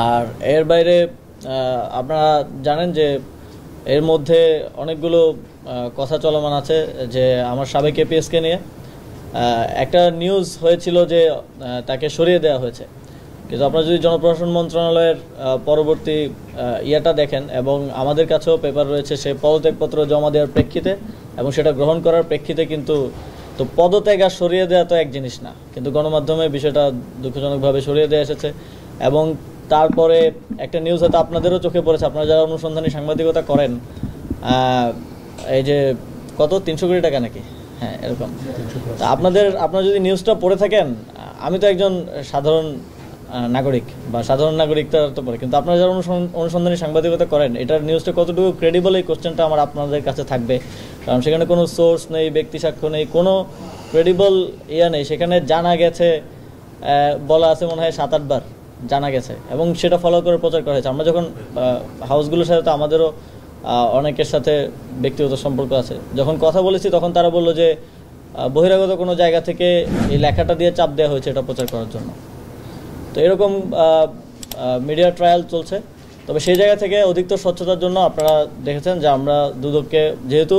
আর এর বাইরে আপনারা জানেন যে এর মধ্যে অনেকগুলো কথা চলমান আছে যে আমার সাবেক এপিএসকে নিয়ে একটা নিউজ হয়েছিল যে তাকে সরিয়ে দেওয়া হয়েছে, কিন্তু আপনারা যদি জনপ্রশাসন মন্ত্রণালয়ের পরবর্তী ইয়াটা দেখেন এবং আমাদের কাছেও পেপার রয়েছে, সে পদত্যাগপত্র জমা দেওয়ার প্রেক্ষিতে এবং সেটা গ্রহণ করার প্রেক্ষিতে কিন্তু তো পদত্যাগ আর সরিয়ে দেওয়া তো এক জিনিস না, কিন্তু গণমাধ্যমে বিষয়টা দুঃখজনকভাবে সরিয়ে দেওয়া এসেছে। এবং তারপরে একটা নিউজ হয়তো আপনাদেরও চোখে পড়েছে, আপনারা যারা অনুসন্ধানী সাংবাদিকতা করেন, এই যে কত 300 কোটি টাকা নাকি, হ্যাঁ এরকম। তা আপনারা যদি নিউজটা পড়ে থাকেন, আমি তো একজন সাধারণ নাগরিক বা সাধারণ নাগরিকটা তো পড়ে, কিন্তু আপনারা যারা অনুসন্ধানী সাংবাদিকতা করেন, এটার নিউজটা কতটুকু ক্রেডিবল এই কোশ্চেনটা আমার আপনাদের কাছে থাকবে, কারণ সেখানে কোনো সোর্স নেই, ব্যক্তি সাক্ষ্য নেই, কোনো ক্রেডিবল ইয়া নেই। সেখানে জানা গেছে বলা আছে মনে হয় 7-8 বার জানা গেছে এবং সেটা ফলো করে প্রচার করা হয়েছে। আমরা যখন হাউসগুলোর সাথে তো আমাদেরও অনেকের সাথে ব্যক্তিগত সম্পর্ক আছে, যখন কথা বলেছি তখন তারা বললো যে বহিরাগত কোনো জায়গা থেকে এই লেখাটা দিয়ে চাপ দেওয়া হয়েছে এটা প্রচার করার জন্য। তো এরকম মিডিয়া ট্রায়াল চলছে। তবে সেই জায়গা থেকে অধিকতর স্বচ্ছতার জন্য আপনারা দেখেছেন যে আমরা দুদককে, যেহেতু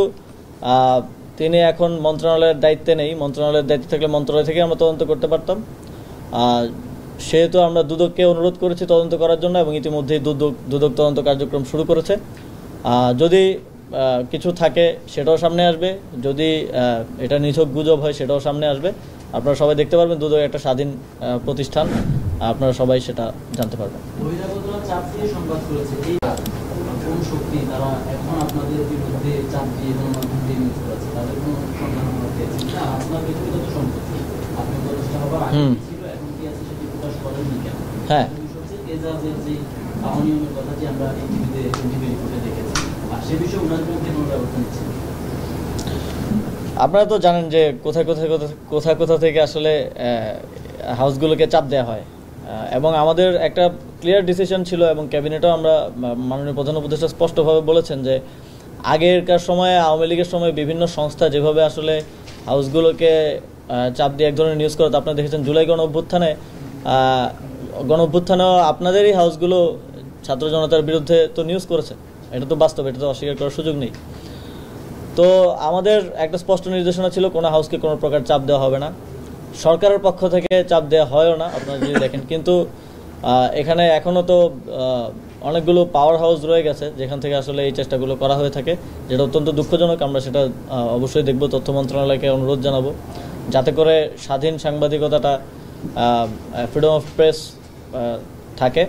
তিনি এখন মন্ত্রণালয়ের দায়িত্বে নেই, মন্ত্রণালয়ের দায়িত্বে থাকলে মন্ত্রণালয় থেকে আমরা তদন্ত করতে পারতাম, সেহেতু আমরা দুদককে অনুরোধ করেছি তদন্ত করার জন্য এবং ইতিমধ্যেই দুদক তদন্ত কার্যক্রম শুরু করেছে। যদি কিছু থাকে সেটাও সামনে আসবে, যদি এটা নিছক গুজব হয় সেটাও সামনে আসবে। আপনারা সবাই দেখতে পারবেন দুদক একটা স্বাধীন প্রতিষ্ঠান, আপনারা সবাই সেটা জানতে পারবেন। হ্যাঁ, আপনারা তো জানেন যে কোথা থেকে আসলে হাউসগুলোকে চাপ দেওয়া হয় এবং আমাদের একটা ক্লিয়ার ডিসিশন ছিল এবং ক্যাবিনেটও আমরা মাননীয় প্রধান উপদেষ্টা স্পষ্টভাবে বলেছেন যে আগেরকার সময়ে আওয়ামী লীগের সময় বিভিন্ন সংস্থা যেভাবে আসলে হাউসগুলোকে চাপ দিয়ে এক ধরনের নিউজ করে, আপনারা দেখেছেন জুলাই গণ অভ্যুত্থানেও আপনাদেরই হাউসগুলো ছাত্র জনতার বিরুদ্ধে তো নিউজ করেছে, এটা তো বাস্তব, এটা তো অস্বীকার করার সুযোগ নেই। তো আমাদের একটা স্পষ্ট নির্দেশনা ছিল কোনো হাউসকে কোনো প্রকার চাপ দেওয়া হবে না, সরকারের পক্ষ থেকে চাপ দেওয়া হয়ও না আপনারা যদি দেখেন। কিন্তু এখানে এখনও তো অনেকগুলো পাওয়ার হাউস রয়ে গেছে যেখান থেকে আসলে এই চেষ্টাগুলো করা হয়ে থাকে, যেটা অত্যন্ত দুঃখজনক। আমরা সেটা অবশ্যই দেখব, তথ্য মন্ত্রণালয়কে অনুরোধ জানাবো যাতে করে স্বাধীন সাংবাদিকতাটা, ফ্রিডম অফ প্রেস থাকে।